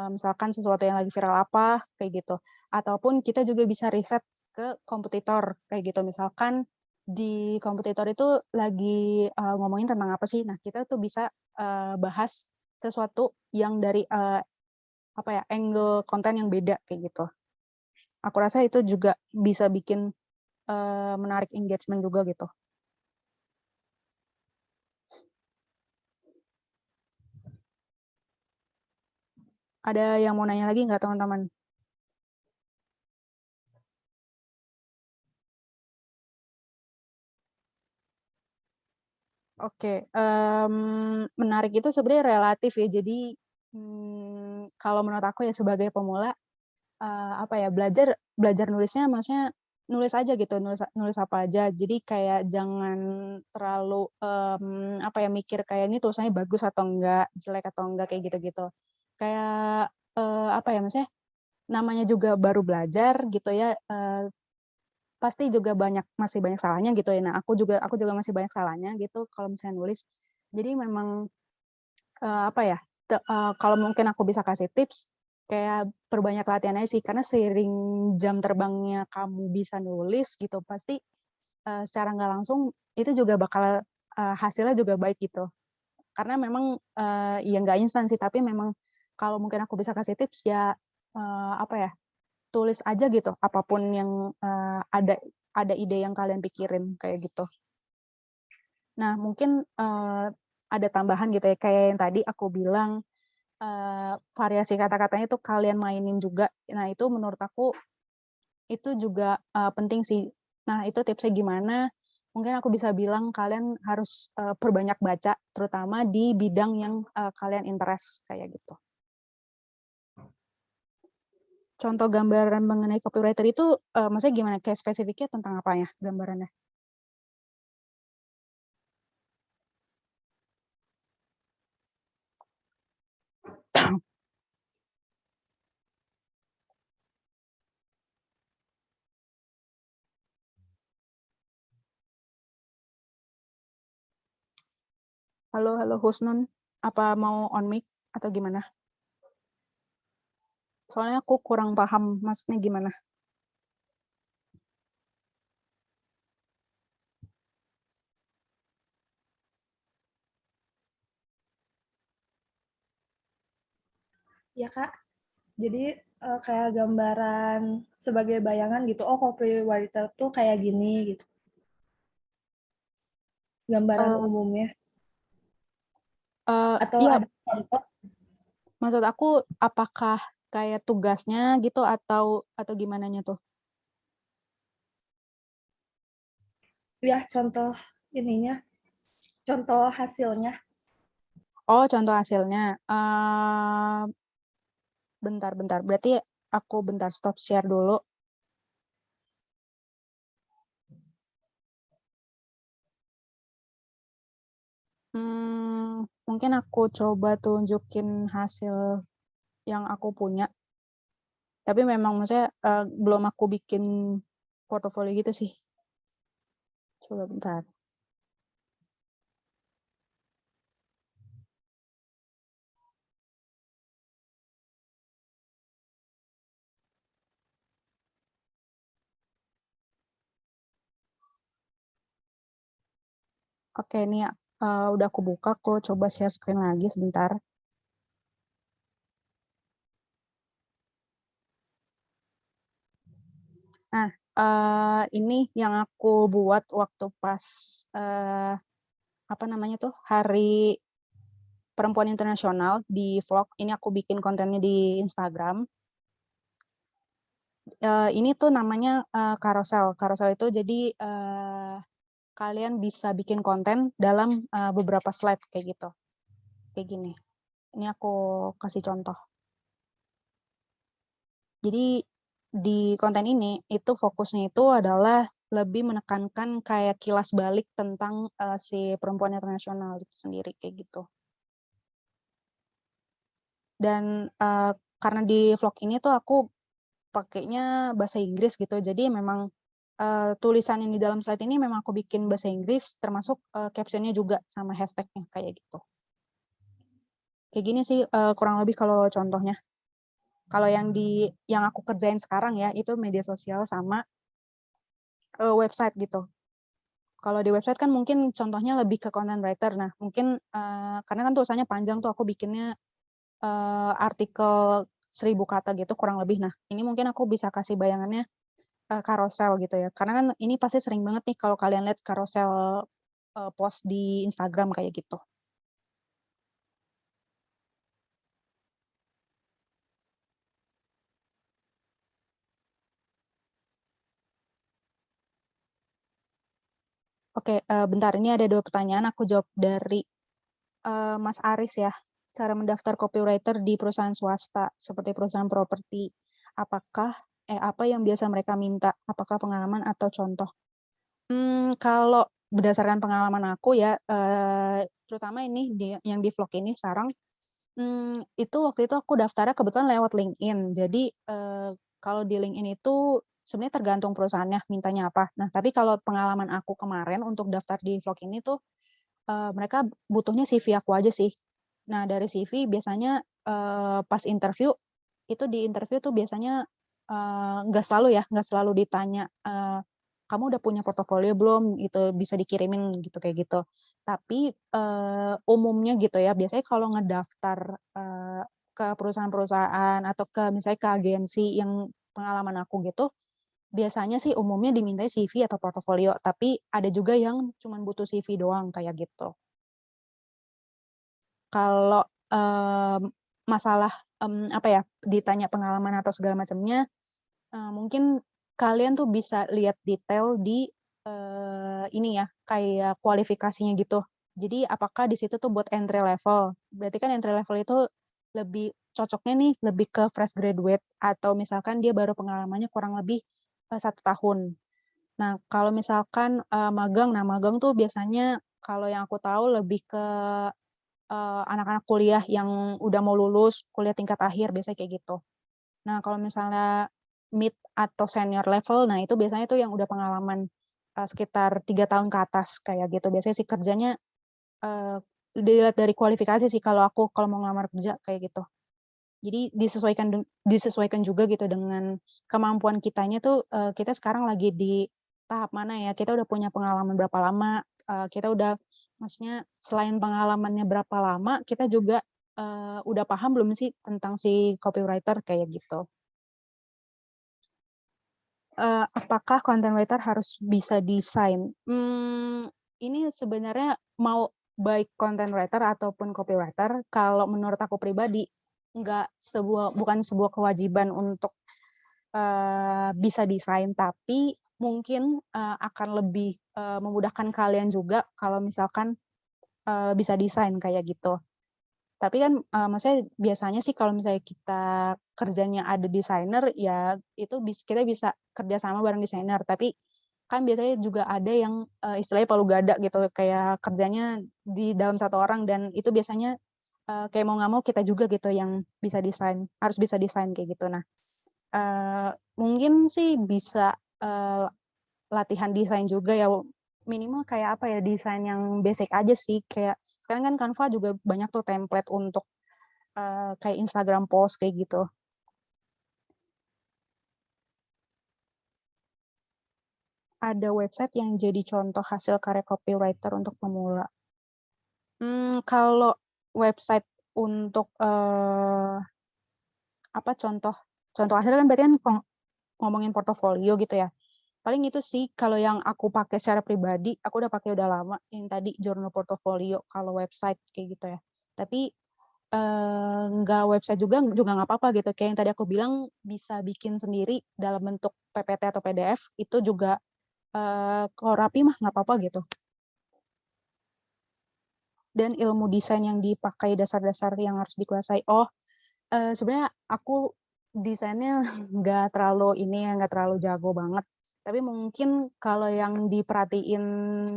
misalkan sesuatu yang lagi viral apa, kayak gitu. Ataupun kita juga bisa riset ke kompetitor, kayak gitu. Misalkan di kompetitor itu lagi ngomongin tentang apa sih, nah kita tuh bisa bahas sesuatu yang dari apa ya, angle konten yang beda, kayak gitu. Aku rasa itu juga bisa bikin menarik engagement juga gitu. Ada yang mau nanya lagi nggak teman-teman? Oke, menarik itu sebenarnya relatif ya. Jadi kalau menurut aku ya sebagai pemula, apa ya belajar belajar nulisnya maksudnya nulis aja gitu, nulis nulis apa aja. Jadi kayak jangan terlalu apa ya mikir kayak ini tulisannya bagus atau enggak, jelek atau enggak kayak gitu-gitu. Kayak apa ya maksudnya namanya juga baru belajar gitu ya. Pasti juga masih banyak salahnya gitu ya. Nah, aku juga masih banyak salahnya gitu kalau misalnya nulis. Jadi memang apa ya? Kalau mungkin aku bisa kasih tips kayak perbanyak latihan aja sih karena seiring jam terbangnya kamu bisa nulis gitu pasti secara nggak langsung itu juga bakal hasilnya juga baik gitu. Karena memang ya nggak instan sih tapi memang kalau mungkin aku bisa kasih tips ya apa ya? Tulis aja gitu, apapun yang ada ide yang kalian pikirin, kayak gitu. Nah, mungkin ada tambahan gitu ya, kayak yang tadi aku bilang, variasi kata-katanya itu kalian mainin juga. Nah, itu menurut aku itu juga penting sih. Nah, itu tipsnya gimana? Mungkin aku bisa bilang kalian harus perbanyak baca, terutama di bidang yang kalian interest, kayak gitu. Contoh gambaran mengenai copywriter itu maksudnya gimana? Kayak spesifiknya tentang apa ya gambarannya? Halo, halo Husnun, apa mau on mic atau gimana? Soalnya aku kurang paham maksudnya gimana. ya Kak. Jadi kayak gambaran sebagai bayangan gitu. Oh, copywriter tuh kayak gini gitu. Gambaran Eh, umumnya. eh, Atau iya, ada contoh? maksud aku apakah kayak tugasnya gitu atau gimananya tuh? Ya, contoh ininya. Contoh hasilnya. Oh, contoh hasilnya. Bentar. Berarti aku bentar stop share dulu. Mungkin aku coba tunjukin hasil yang aku punya. Tapi memang maksudnya belum aku bikin portofolio gitu sih. Coba bentar. Oke, ini udah aku buka. Aku coba share screen lagi sebentar. Nah, ini yang aku buat waktu pas apa namanya tuh Hari Perempuan Internasional di vlog. Ini aku bikin kontennya di Instagram. Ini tuh namanya carousel. Carousel itu jadi kalian bisa bikin konten dalam beberapa slide kayak gitu. Kayak gini. Ini aku kasih contoh. Jadi di konten ini itu fokusnya itu adalah lebih menekankan kayak kilas balik tentang si Perempuan Internasional itu sendiri kayak gitu. Dan karena di vlog ini tuh aku pakainya bahasa Inggris gitu. Jadi memang tulisan yang di dalam slide ini memang aku bikin bahasa Inggris, termasuk captionnya juga sama hashtagnya kayak gitu. Kayak gini sih kurang lebih kalau contohnya. Kalau yang aku kerjain sekarang ya itu media sosial sama website gitu. Kalau di website kan mungkin contohnya lebih ke content writer. Nah mungkin karena kan tulisannya panjang tuh aku bikinnya artikel 1000 kata gitu kurang lebih. Nah ini mungkin aku bisa kasih bayangannya carousel gitu ya. Karena kan ini pasti sering banget nih kalau kalian lihat carousel post di Instagram kayak gitu. Oke, bentar. Ini ada 2 pertanyaan. Aku jawab dari Mas Aris ya. Cara mendaftar copywriter di perusahaan swasta seperti perusahaan properti. Apa yang biasa mereka minta? Apakah pengalaman atau contoh? Kalau berdasarkan pengalaman aku ya, terutama ini yang di vlog ini sekarang, itu waktu itu aku daftarnya kebetulan lewat LinkedIn. Jadi, kalau di LinkedIn itu sebenarnya tergantung perusahaannya mintanya apa. Nah, tapi kalau pengalaman aku kemarin untuk daftar di vlog ini tuh, mereka butuhnya CV aku aja sih. Nah, dari CV biasanya, pas interview, itu di interview tuh biasanya, nggak selalu ditanya, "Kamu udah punya portofolio belum?" Gitu, "Bisa dikirimin," gitu, kayak gitu. Tapi, umumnya gitu ya, biasanya kalau ngedaftar, ke perusahaan-perusahaan atau misalnya ke agensi yang pengalaman aku gitu, biasanya sih umumnya dimintai CV atau portofolio, tapi ada juga yang cuman butuh CV doang, kayak gitu. Kalau, masalah, apa ya, ditanya pengalaman atau segala macamnya, mungkin kalian tuh bisa lihat detail di, ini ya, kayak kualifikasinya gitu. Jadi apakah di situ tuh buat entry level, berarti kan entry level itu lebih cocoknya nih, lebih ke fresh graduate atau misalkan dia baru pengalamannya kurang lebih, 1 tahun. Nah, kalau misalkan, magang, nah magang tuh biasanya kalau yang aku tahu lebih ke anak-anak kuliah yang udah mau lulus, kuliah tingkat akhir biasanya kayak gitu. Nah, kalau misalnya mid atau senior level, nah itu biasanya tuh yang udah pengalaman, sekitar 3 tahun ke atas kayak gitu. Biasanya sih kerjanya, eee, dilihat dari kualifikasi sih kalau mau ngelamar kerja kayak gitu. Jadi disesuaikan juga gitu dengan kemampuan kitanya tuh, kita sekarang lagi di tahap mana ya, kita udah punya pengalaman berapa lama, kita udah maksudnya selain pengalamannya berapa lama, kita juga, udah paham belum sih tentang si copywriter kayak gitu. Apakah content writer harus bisa desain? Ini sebenarnya mau baik content writer ataupun copywriter, kalau menurut aku pribadi bukan sebuah kewajiban untuk bisa desain, tapi mungkin akan lebih memudahkan kalian juga kalau misalkan bisa desain kayak gitu. Tapi kan maksudnya biasanya sih kalau misalnya kita kerjanya ada desainer, ya itu kita bisa kerja sama bareng desainer. Tapi kan biasanya juga ada yang istilahnya palu gada gitu, kayak kerjanya di dalam satu orang, dan itu biasanya kayak mau nggak mau kita juga gitu yang bisa desain, harus bisa desain kayak gitu. Nah, mungkin sih bisa latihan desain juga ya, minimal kayak apa ya, desain yang basic aja sih, kayak sekarang kan Canva juga banyak tuh template untuk kayak Instagram post kayak gitu. Ada website yang jadi contoh hasil karya copywriter untuk pemula. Kalau website untuk apa contoh hasil kan berarti kan ngomongin portofolio gitu ya. Paling itu sih kalau yang aku pakai secara pribadi, aku udah lama yang tadi Journal Portfolio kalau website kayak gitu ya. Tapi nggak website juga nggak apa-apa gitu, kayak yang tadi aku bilang bisa bikin sendiri dalam bentuk PPT atau PDF, itu juga kalau rapi mah nggak apa-apa gitu. Dan ilmu desain yang dipakai, dasar-dasar yang harus dikuasai. Sebenarnya aku desainnya nggak terlalu jago banget. Tapi mungkin kalau yang diperhatiin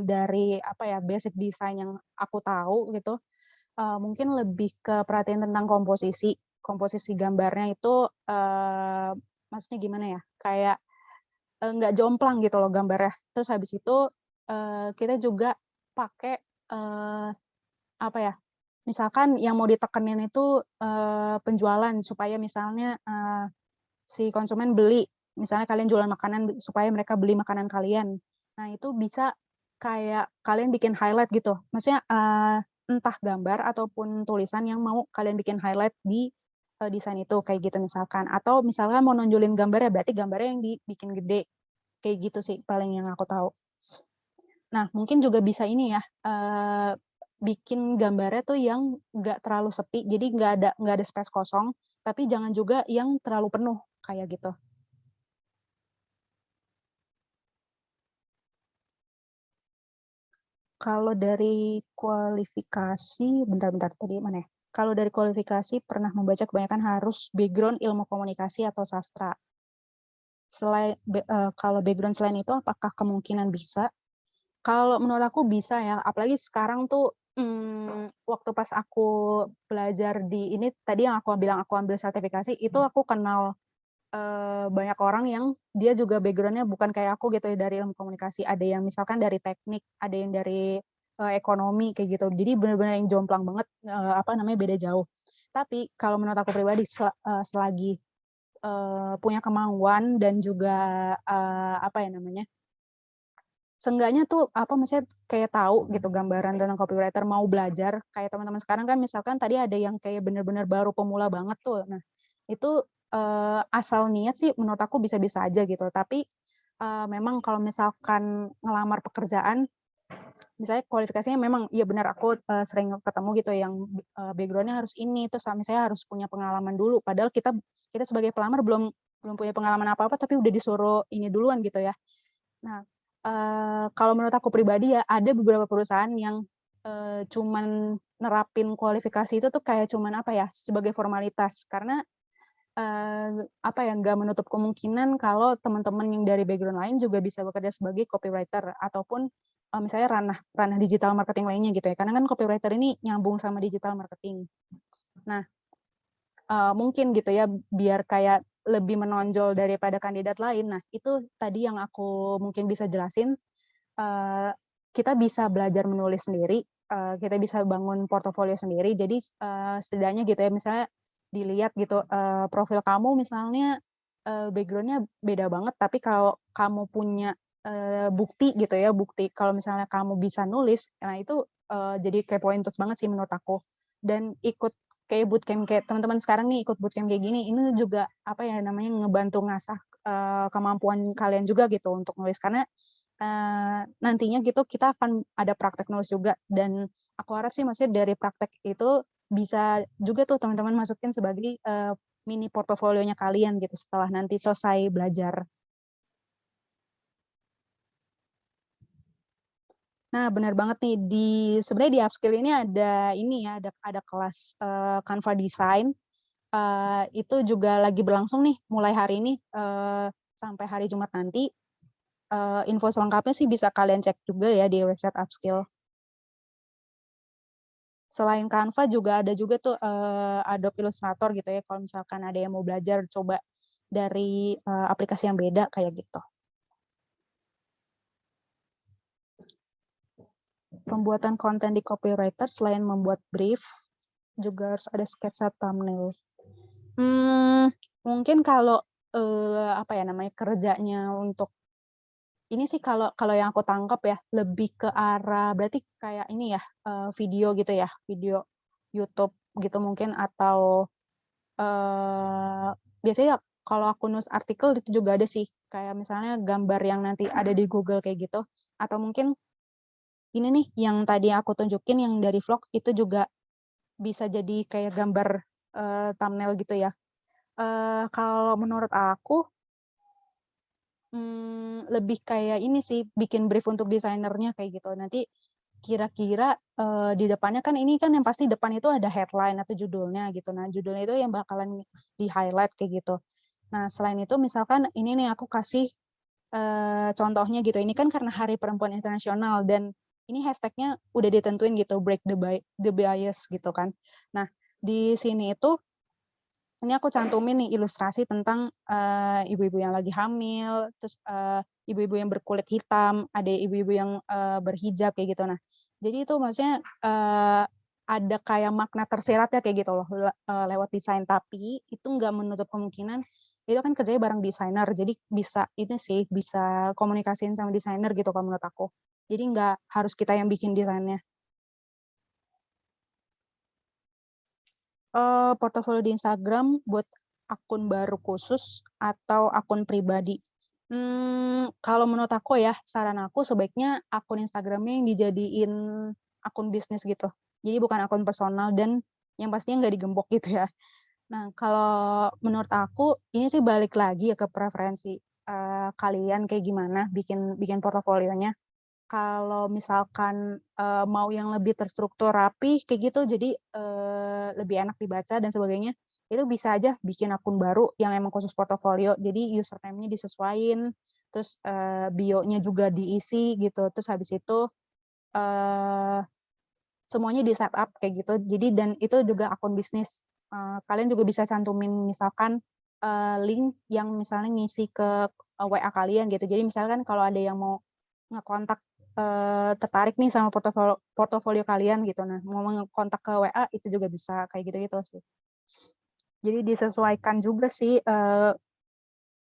dari apa ya, basic desain yang aku tahu gitu, mungkin lebih ke perhatian tentang komposisi gambarnya itu, maksudnya gimana ya, kayak nggak jomplang gitu loh gambarnya. Terus habis itu kita juga pakai apa ya, misalkan yang mau ditekenin itu penjualan, supaya misalnya si konsumen beli, misalnya kalian jualan makanan supaya mereka beli makanan kalian. Nah, itu bisa kayak kalian bikin highlight gitu. Maksudnya entah gambar ataupun tulisan yang mau kalian bikin highlight di desain itu kayak gitu misalkan. Atau misalkan mau nonjolin gambar ya berarti gambarnya yang dibikin gede. Kayak gitu sih paling yang aku tahu. Nah, mungkin juga bisa ini ya, bikin gambarnya tuh yang nggak terlalu sepi, jadi nggak ada space kosong, tapi jangan juga yang terlalu penuh, kayak gitu. Kalau dari kualifikasi, bentar tadi mana ya? Kalau dari kualifikasi pernah membaca kebanyakan harus background ilmu komunikasi atau sastra. Kalau background selain itu apakah kemungkinan bisa? Kalau menurut aku bisa ya, apalagi sekarang tuh waktu pas aku belajar di ini tadi yang aku bilang aku ambil sertifikasi, itu aku kenal banyak orang yang dia juga background-nya bukan kayak aku gitu ya, dari ilmu komunikasi. Ada yang misalkan dari teknik, ada yang dari ekonomi kayak gitu. Jadi benar-benar yang jomplang banget, beda jauh. Tapi kalau menurut aku pribadi selagi punya kemauan dan juga seenggaknya tuh maksudnya kayak tahu gitu gambaran tentang copywriter, mau belajar kayak teman-teman sekarang kan, misalkan tadi ada yang kayak benar-benar baru pemula banget tuh. Nah, itu asal niat sih menurut aku bisa-bisa aja gitu. Tapi memang kalau misalkan ngelamar pekerjaan, misalnya kualifikasinya memang iya benar, aku sering ketemu gitu yang background-nya harus ini, terus misalnya harus punya pengalaman dulu. Padahal kita sebagai pelamar belum punya pengalaman apa-apa, tapi udah disuruh ini duluan gitu ya. Nah, kalau menurut aku pribadi ya, ada beberapa perusahaan yang cuman nerapin kualifikasi itu tuh kayak cuman sebagai formalitas. Karena nggak menutup kemungkinan kalau teman-teman yang dari background lain juga bisa bekerja sebagai copywriter ataupun misalnya ranah digital marketing lainnya gitu ya. Karena kan copywriter ini nyambung sama digital marketing. Nah, mungkin gitu ya, biar kayak lebih menonjol daripada kandidat lain. Nah, itu tadi yang aku mungkin bisa jelasin. Kita bisa belajar menulis sendiri, kita bisa bangun portofolio sendiri. Jadi setidaknya gitu ya, misalnya dilihat gitu profil kamu misalnya background-nya beda banget, tapi kalau kamu punya bukti gitu ya, bukti kalau misalnya kamu bisa nulis, nah itu jadi kayak poin plus banget sih menurut aku. Dan ikut kayak bootcamp kayak teman-teman sekarang nih ikut bootcamp kayak gini, ini juga apa ya namanya ngebantu ngasah kemampuan kalian juga gitu untuk nulis karena nantinya gitu kita akan ada praktek nulis juga dan aku harap sih maksudnya dari praktek itu bisa juga tuh teman-teman masukin sebagai mini portofolionya kalian gitu setelah nanti selesai belajar. Nah, benar banget nih sebenarnya di upskill ini ya, ada kelas Canva Design. Itu juga lagi berlangsung nih mulai hari ini sampai hari Jumat nanti. Info selengkapnya sih bisa kalian cek juga ya di website Upskill. Selain Canva juga ada juga tuh Adobe Illustrator gitu ya, kalau misalkan ada yang mau belajar coba dari aplikasi yang beda kayak gitu. Pembuatan konten di copywriter selain membuat brief, juga harus ada sketsa thumbnail. Mungkin kalau apa ya namanya kerjanya untuk ini sih kalau yang aku tangkap ya lebih ke arah berarti kayak ini ya video gitu ya, video YouTube gitu mungkin atau biasanya kalau aku nulis artikel itu juga ada sih kayak misalnya gambar yang nanti ada di Google kayak gitu atau mungkin ini nih yang tadi aku tunjukin yang dari vlog itu juga bisa jadi kayak gambar thumbnail gitu ya. Kalau menurut aku lebih kayak ini sih bikin brief untuk desainernya kayak gitu. Nanti kira-kira di depannya kan ini kan yang pasti depan itu ada headline atau judulnya gitu. Nah, judulnya itu yang bakalan di-highlight kayak gitu. Nah, selain itu misalkan ini nih aku kasih contohnya gitu. Ini kan karena Hari Perempuan Internasional dan ini hashtag-nya udah ditentuin gitu, break the bias gitu kan. Nah, di sini itu ini aku cantumin nih ilustrasi tentang ibu-ibu yang lagi hamil, terus ibu-ibu yang berkulit hitam, ada ibu-ibu yang berhijab kayak gitu. Nah, jadi itu maksudnya ada kayak makna tersiratnya kayak gitu loh lewat desain, tapi itu nggak menutup kemungkinan itu kan kerjanya bareng desainer, jadi bisa ini sih bisa komunikasiin sama desainer gitu kalau menurut aku. Jadi nggak harus kita yang bikin desainnya. Portofolio di Instagram buat akun baru khusus atau akun pribadi? Kalau menurut aku ya, saran aku sebaiknya akun Instagram-nya yang dijadiin akun bisnis gitu. Jadi bukan akun personal dan yang pastinya nggak digembok gitu ya. Nah, kalau menurut aku ini sih balik lagi ya ke preferensi kalian kayak gimana bikin bikin portofolionya. Kalau misalkan, mau yang lebih terstruktur rapi kayak gitu, jadi, lebih enak dibaca dan sebagainya, itu bisa aja bikin akun baru yang emang khusus portofolio. Jadi username-nya disesuaiin, terus, bio-nya juga diisi gitu, terus habis itu, eee, semuanya di-setup kayak gitu. Jadi dan itu juga akun bisnis. Kalian juga bisa cantumin misalkan, link yang misalnya ngisi ke, WA kalian gitu. Jadi misalkan kalau ada yang mau ngekontak, tertarik nih sama portofolio portofolio kalian gitu, nah mau ngekontak ke WA itu juga bisa, kayak gitu-gitu sih. Jadi disesuaikan juga sih,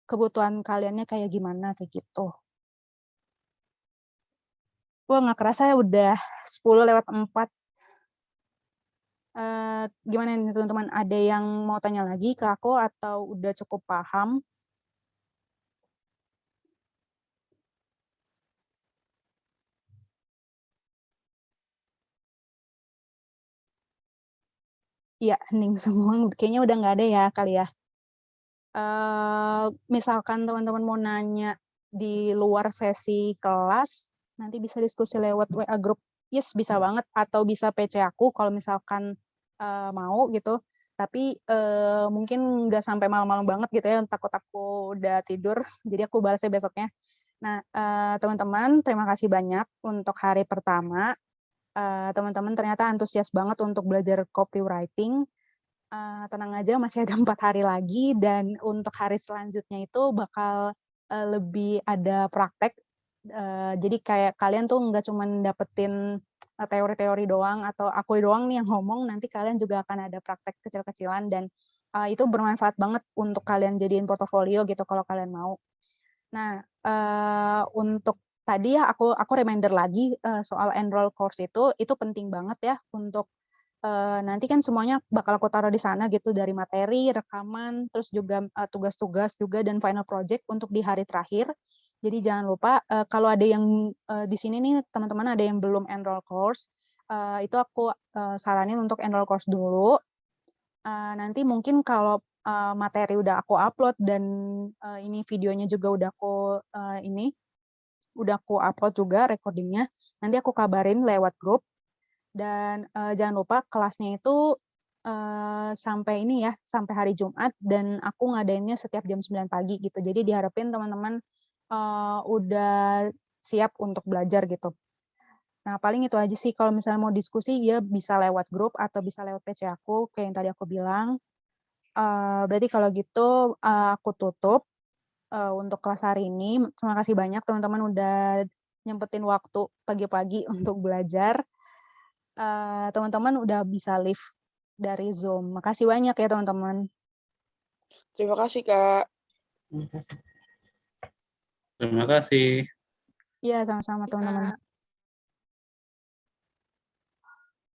kebutuhan kaliannya kayak gimana, kayak gitu. Wah nggak kerasa ya udah 10:04. Gimana nih teman-teman, ada yang mau tanya lagi ke aku atau udah cukup paham? Iya, hening semua, kayaknya udah nggak ada ya kali ya? Misalkan teman-teman mau nanya di luar sesi kelas, nanti bisa diskusi lewat WA grup. Yes, bisa banget, atau bisa PC aku kalau misalkan, mau gitu. Tapi, mungkin nggak sampai malam-malam banget gitu ya, takut aku udah tidur, jadi aku balasnya besoknya. Nah, teman-teman terima kasih banyak untuk hari pertama, teman-teman ternyata antusias banget untuk belajar copywriting. Tenang aja masih ada 4 hari lagi dan untuk hari selanjutnya itu bakal, lebih ada praktek, jadi kayak kalian tuh nggak cuman dapetin, teori-teori doang atau aku doang nih yang ngomong, nanti kalian juga akan ada praktek kecil-kecilan dan, itu bermanfaat banget untuk kalian jadiin portofolio gitu kalau kalian mau. Nah, untuk tadi ya aku reminder lagi, soal enroll course itu penting banget ya untuk nanti kan semuanya bakal aku taruh di sana gitu, dari materi, rekaman, terus juga tugas-tugas juga dan final project untuk di hari terakhir. Jadi jangan lupa kalau ada yang di sini nih teman-teman ada yang belum enroll course, itu aku saranin untuk enroll course dulu. Nanti mungkin kalau materi udah aku upload dan ini videonya juga udah aku upload juga recordingnya, nanti aku kabarin lewat grup. Dan jangan lupa kelasnya itu sampai ini ya, sampai hari Jumat dan aku ngadainnya setiap jam 9 pagi gitu. Jadi diharapin teman-teman udah siap untuk belajar gitu. Nah, paling itu aja sih, kalau misalnya mau diskusi ya bisa lewat grup atau bisa lewat PC aku kayak yang tadi aku bilang. Berarti kalau gitu aku tutup untuk kelas hari ini. Terima kasih banyak teman-teman udah nyempetin waktu pagi-pagi untuk belajar. Teman-teman udah bisa live dari Zoom. Makasih banyak ya teman-teman. Terima kasih, Kak. Terima kasih. Iya, sama-sama teman-teman.